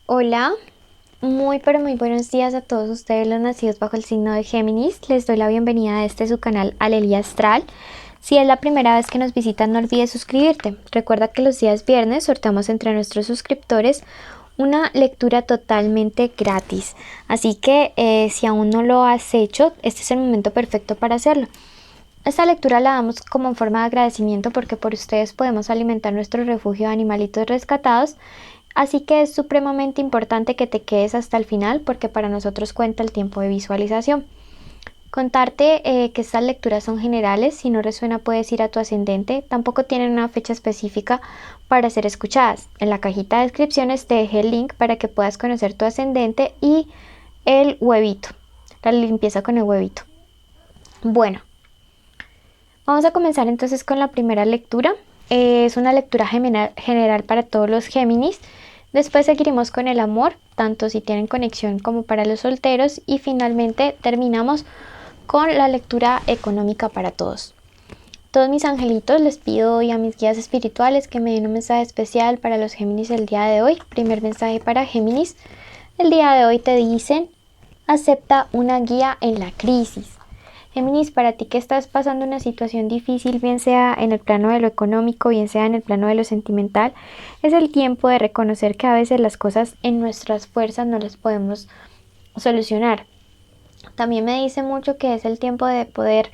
Hola, muy pero muy buenos días a todos ustedes los nacidos bajo el signo de Géminis. Les doy la bienvenida a su canal Alelia Astral. Si es la primera vez que nos visitan, no olvides suscribirte. Recuerda que los días viernes sorteamos entre nuestros suscriptores una lectura totalmente gratis. Así que si aún no lo has hecho, este es el momento perfecto para hacerlo. Esta lectura la damos como en forma de agradecimiento porque por ustedes podemos alimentar nuestro refugio de animalitos rescatados. Así que es supremamente importante que te quedes hasta el final porque para nosotros cuenta el tiempo de visualización. Contarte que estas lecturas son generales, si no resuena puedes ir a tu ascendente, tampoco tienen una fecha específica para ser escuchadas. En la cajita de descripciones te dejé el link para que puedas conocer tu ascendente y el huevito, la limpieza con el huevito. Bueno, vamos a comenzar entonces con la primera lectura. Es una lectura general para todos los Géminis. Después seguiremos con el amor, tanto si tienen conexión como para los solteros. Y finalmente terminamos con la lectura económica para todos. Todos mis angelitos, les pido hoy a mis guías espirituales que me den un mensaje especial para los Géminis el día de hoy. Primer mensaje para Géminis. El día de hoy te dicen, acepta una guía en la crisis. Géminis, para ti que estás pasando una situación difícil, bien sea en el plano de lo económico, bien sea en el plano de lo sentimental, es el tiempo de reconocer que a veces las cosas en nuestras fuerzas no las podemos solucionar. También me dice mucho que es el tiempo de poder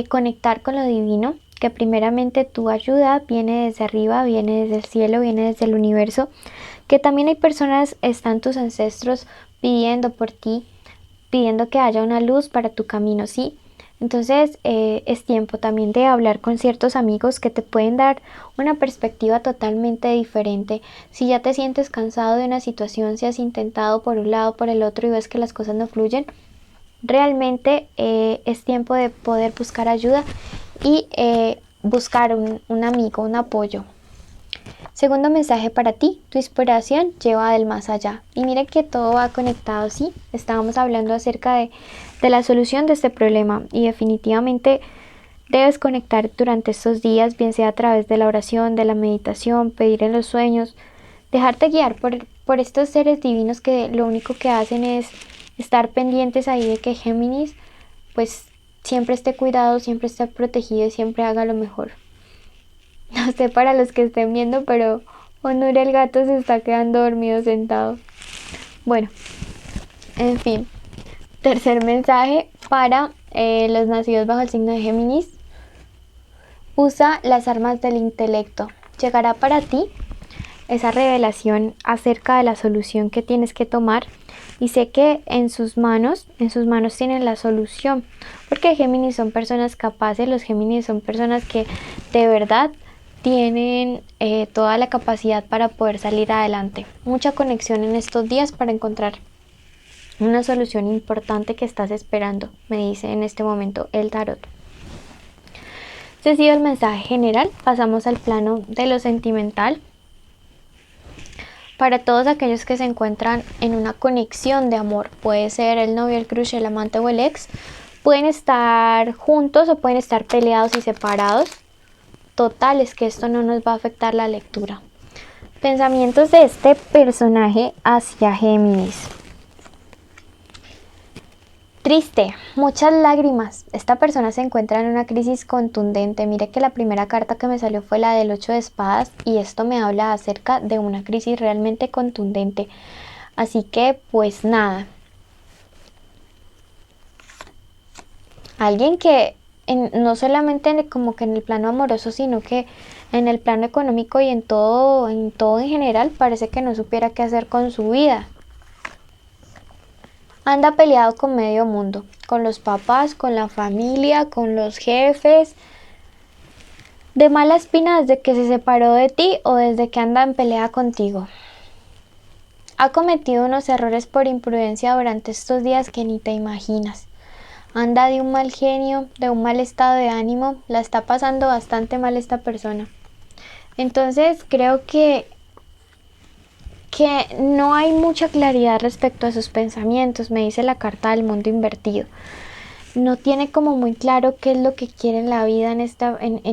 conectar con lo divino, que primeramente tu ayuda viene desde arriba, viene desde el cielo, viene desde el universo, que también hay personas, están tus ancestros pidiendo por ti, pidiendo que haya una luz para tu camino, ¿sí? Entonces es tiempo también de hablar con ciertos amigos que te pueden dar una perspectiva totalmente diferente. Si ya te sientes cansado de una situación, si has intentado por un lado, por el otro y ves que las cosas no fluyen, realmente es tiempo de poder buscar ayuda y buscar un amigo, un apoyo. Segundo mensaje para ti, tu inspiración lleva del más allá. Y mira que todo va conectado, ¿sí? Estábamos hablando acerca de la solución de este problema y definitivamente debes conectar durante estos días, bien sea a través de la oración, de la meditación, pedir en los sueños, dejarte guiar por estos seres divinos que lo único que hacen es estar pendientes ahí de que Géminis pues siempre esté cuidado, siempre esté protegido y siempre haga lo mejor. No sé para los que estén viendo, pero Onur el gato se está quedando dormido sentado. Bueno, en fin. Tercer mensaje para los nacidos bajo el signo de Géminis. Usa las armas del intelecto. Llegará para ti esa revelación acerca de la solución que tienes que tomar y sé que en sus manos tienen la solución, porque Géminis son personas capaces, los Géminis son personas que de verdad tienen toda la capacidad para poder salir adelante. Mucha conexión en estos días para encontrar una solución importante que estás esperando, me dice en este momento el tarot. Este ha sido el mensaje general. Pasamos al plano de lo sentimental. Para todos aquellos que se encuentran en una conexión de amor, puede ser el novio, el crush, el amante o el ex, pueden estar juntos o pueden estar peleados y separados. Total, es que esto no nos va a afectar la lectura. Pensamientos de este personaje hacia Géminis. Triste, muchas lágrimas. Esta persona se encuentra en una crisis contundente. Mire que la primera carta que me salió fue la del 8 de espadas y esto me habla acerca de una crisis realmente contundente. Así que, pues nada. Alguien que no solamente como que en el plano amoroso, sino que en el plano económico y en todo en general, parece que no supiera qué hacer con su vida. Anda peleado con medio mundo, con los papás, con la familia, con los jefes. De mala espina desde que se separó de ti o desde que anda en pelea contigo. Ha cometido unos errores por imprudencia durante estos días que ni te imaginas. Anda de un mal genio, de un mal estado de ánimo. La está pasando bastante mal esta persona. Entonces creo que no hay mucha claridad respecto a sus pensamientos, me dice la carta del mundo invertido. No tiene como muy claro qué es lo que quiere en la vida en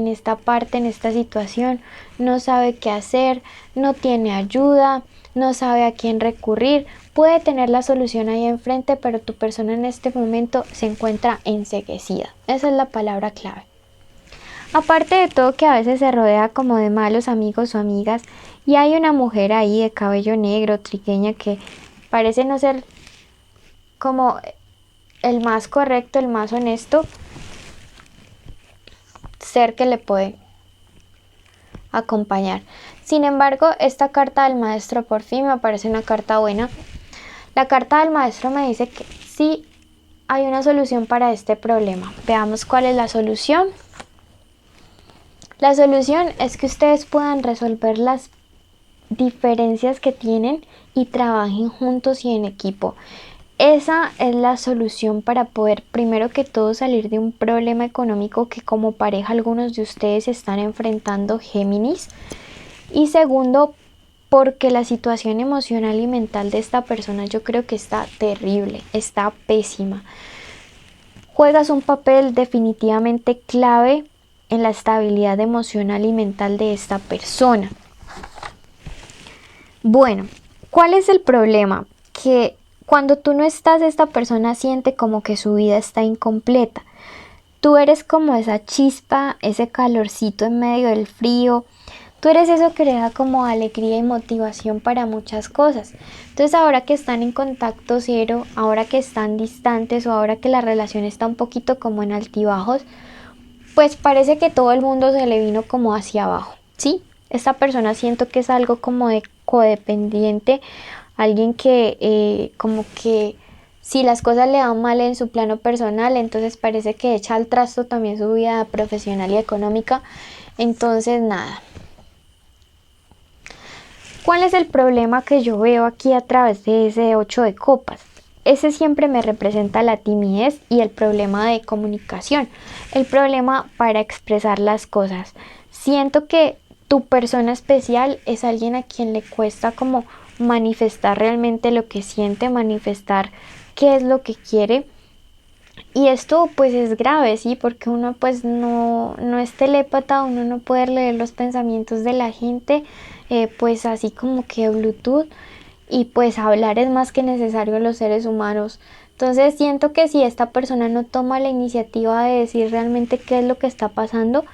esta parte, en esta situación. No sabe qué hacer, no tiene ayuda, no sabe a quién recurrir, puede tener la solución ahí enfrente, pero tu persona en este momento se encuentra enceguecida. Esa es la palabra clave. Aparte de todo, que a veces se rodea como de malos amigos o amigas, y hay una mujer ahí de cabello negro, trigueña, que parece no ser como el más correcto, el más honesto ser que le puede acompañar. Sin embargo, esta carta del maestro por fin me parece una carta buena. La carta del maestro me dice que sí hay una solución para este problema. Veamos cuál es la solución. La solución es que ustedes puedan resolver las diferencias que tienen y trabajen juntos y en equipo. Esa es la solución para poder, primero que todo, salir de un problema económico que como pareja algunos de ustedes están enfrentando, Géminis. Y segundo, porque la situación emocional y mental de esta persona yo creo que está terrible, está pésima. Juegas un papel definitivamente clave en la estabilidad emocional y mental de esta persona. Bueno, ¿cuál es el problema? Que cuando tú no estás, esta persona siente como que su vida está incompleta. Tú eres como esa chispa, ese calorcito en medio del frío. Tú eres eso que le da como alegría y motivación para muchas cosas. Entonces ahora que están en contacto cero, ahora que están distantes o ahora que la relación está un poquito como en altibajos, pues parece que todo el mundo se le vino como hacia abajo, ¿sí? Esta persona siento que es algo como de codependiente, alguien que como que si las cosas le van mal en su plano personal, entonces parece que echa al trasto también su vida profesional y económica. Entonces nada. ¿Cuál es el problema que yo veo aquí a través de ese 8 de copas? Ese siempre me representa la timidez y el problema de comunicación, el problema para expresar las cosas. Siento que tu persona especial es alguien a quien le cuesta como manifestar realmente lo que siente, manifestar qué es lo que quiere. Y esto pues es grave, ¿sí? Porque uno pues no es telépata, uno no puede leer los pensamientos de la gente, pues así como que Bluetooth, y pues hablar es más que necesario en los seres humanos. Entonces siento que si esta persona no toma la iniciativa de decir realmente qué es lo que está pasando,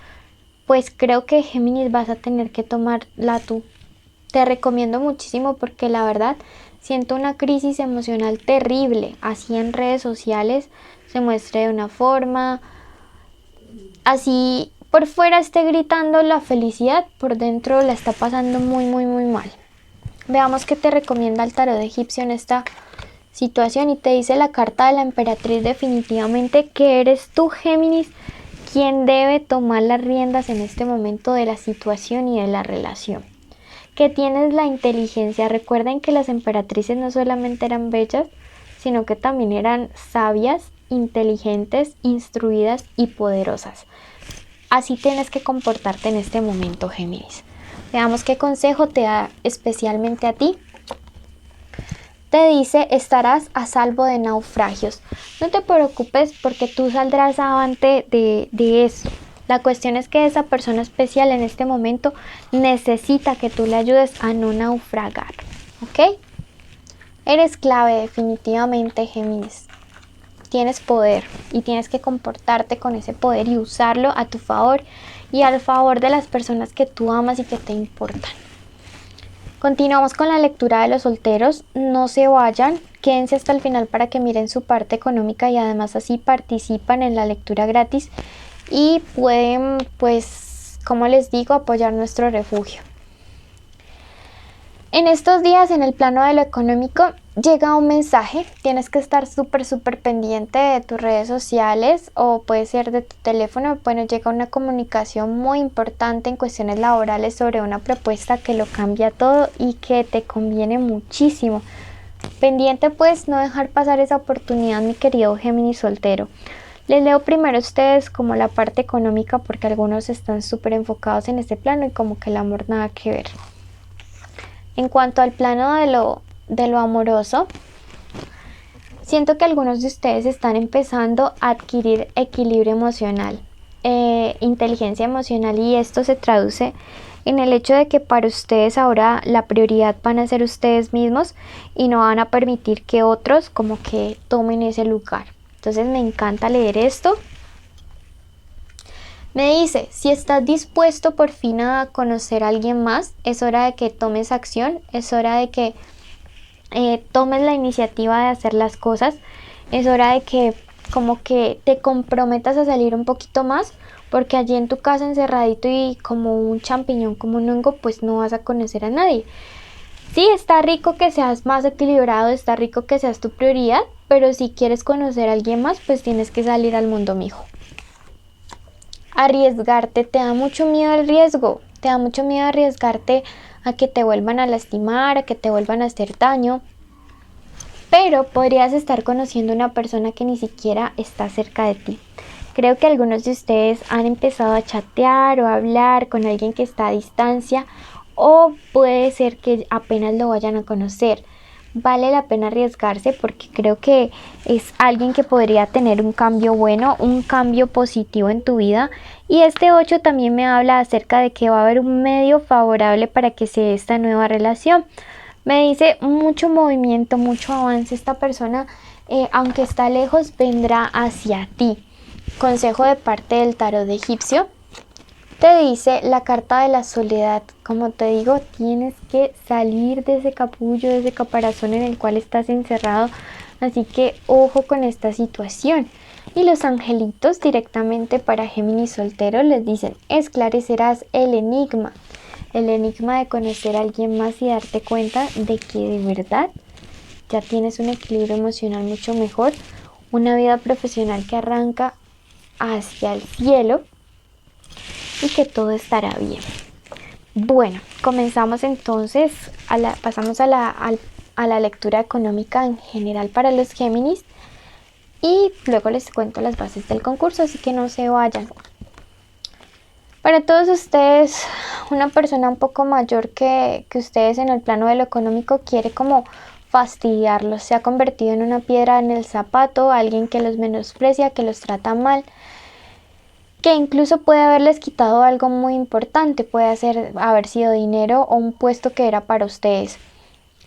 pues creo que Géminis vas a tener que tomarla tú. Te recomiendo muchísimo porque la verdad siento una crisis emocional terrible, así en redes sociales se muestre de una forma, así por fuera esté gritando la felicidad, por dentro la está pasando muy mal. Veamos qué te recomienda el tarot egipcio en esta situación y te dice la carta de la emperatriz definitivamente que eres tú, Géminis, quien debe tomar las riendas en este momento de la situación y de la relación. Que tienes la inteligencia. Recuerden que las emperatrices no solamente eran bellas, sino que también eran sabias, inteligentes, instruidas y poderosas. Así tienes que comportarte en este momento, Géminis. Veamos qué consejo te da especialmente a ti. Te dice, estarás a salvo de naufragios. No te preocupes porque tú saldrás avante de eso. La cuestión es que esa persona especial en este momento necesita que tú le ayudes a no naufragar. ¿Ok? Eres clave definitivamente, Géminis. Tienes poder y tienes que comportarte con ese poder y usarlo a tu favor y al favor de las personas que tú amas y que te importan. Continuamos con la lectura de los solteros. No se vayan, quédense hasta el final para que miren su parte económica y además así participan en la lectura gratis y pueden, pues, como les digo, apoyar nuestro refugio. En estos días, en el plano de lo económico, llega un mensaje. Tienes que estar súper pendiente de tus redes sociales o puede ser de tu teléfono. Bueno, llega una comunicación muy importante en cuestiones laborales sobre una propuesta que lo cambia todo y que te conviene muchísimo. Pendiente pues no dejar pasar esa oportunidad, mi querido Géminis soltero. Les leo primero a ustedes como la parte económica porque algunos están súper enfocados en este plano y como que el amor nada que ver. En cuanto al plano de lo amoroso, siento que algunos de ustedes están empezando a adquirir equilibrio emocional, inteligencia emocional y esto se traduce en el hecho de que para ustedes ahora la prioridad van a ser ustedes mismos y no van a permitir que otros como que tomen ese lugar. Entonces me encanta leer esto. Me dice, si estás dispuesto por fin a conocer a alguien más, es hora de que tomes acción, es hora de que tomes la iniciativa de hacer las cosas, es hora de que como que te comprometas a salir un poquito más, porque allí en tu casa encerradito y como un champiñón, como un hongo, pues no vas a conocer a nadie. Sí, está rico que seas más equilibrado, está rico que seas tu prioridad, pero si quieres conocer a alguien más, pues tienes que salir al mundo, mijo. Arriesgarte, te da mucho miedo el riesgo, te da mucho miedo arriesgarte a que te vuelvan a lastimar, a que te vuelvan a hacer daño, pero podrías estar conociendo a una persona que ni siquiera está cerca de ti. Creo que algunos de ustedes han empezado a chatear o a hablar con alguien que está a distancia, o puede ser que apenas lo vayan a conocer. Vale la pena arriesgarse porque creo que es alguien que podría tener un cambio bueno, un cambio positivo en tu vida. Y este 8 también me habla acerca de que va a haber un medio favorable para que se dé esta nueva relación. Me dice mucho movimiento, mucho avance. Esta persona, aunque está lejos, vendrá hacia ti. Consejo de parte del tarot egipcio. Te dice la carta de la soledad. Como te digo, tienes que salir de ese capullo, de ese caparazón en el cual estás encerrado. Así que ojo con esta situación. Y los angelitos directamente para Géminis soltero les dicen, esclarecerás el enigma. El enigma de conocer a alguien más y darte cuenta de que de verdad ya tienes un equilibrio emocional mucho mejor. Una vida profesional que arranca hacia el cielo y que todo estará bien. Bueno, comenzamos entonces, pasamos a la lectura económica en general para los Géminis y luego les cuento las bases del concurso, así que no se vayan. Para todos ustedes, una persona un poco mayor que ustedes en el plano de lo económico quiere como fastidiarlos, se ha convertido en una piedra en el zapato, alguien que los menosprecia, que los trata mal, que incluso puede haberles quitado algo muy importante, puede haber sido dinero o un puesto que era para ustedes.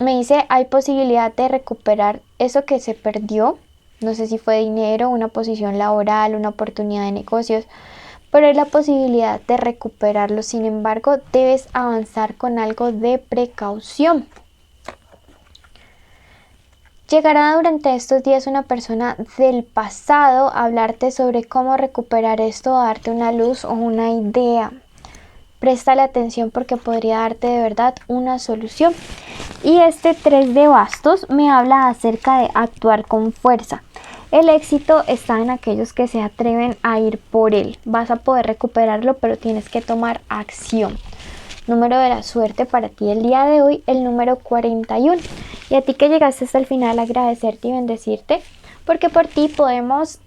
Me dice, hay posibilidad de recuperar eso que se perdió, no sé si fue dinero, una posición laboral, una oportunidad de negocios, pero hay la posibilidad de recuperarlo. Sin embargo, debes avanzar con algo de precaución. Llegará durante estos días una persona del pasado a hablarte sobre cómo recuperar esto, a darte una luz o una idea. Préstale atención porque podría darte de verdad una solución. Y este 3 de bastos me habla acerca de actuar con fuerza. El éxito está en aquellos que se atreven a ir por él. Vas a poder recuperarlo, pero tienes que tomar acción. Número de la suerte para ti el día de hoy, el número 41. Y a ti que llegaste hasta el final, agradecerte y bendecirte, porque por ti podemos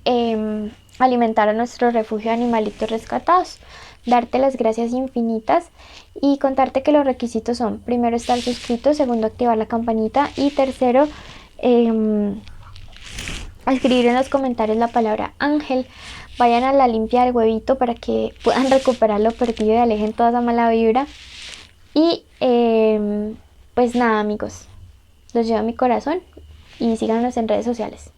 alimentar a nuestro refugio de animalitos rescatados. Darte las gracias infinitas y contarte que los requisitos son: primero, estar suscrito; segundo, activar la campanita; y tercero, escribir en los comentarios la palabra ángel. Vayan a la limpia del huevito para que puedan recuperar lo perdido y alejen toda esa mala vibra. Y pues nada, amigos, los llevo a mi corazón y síganos en redes sociales.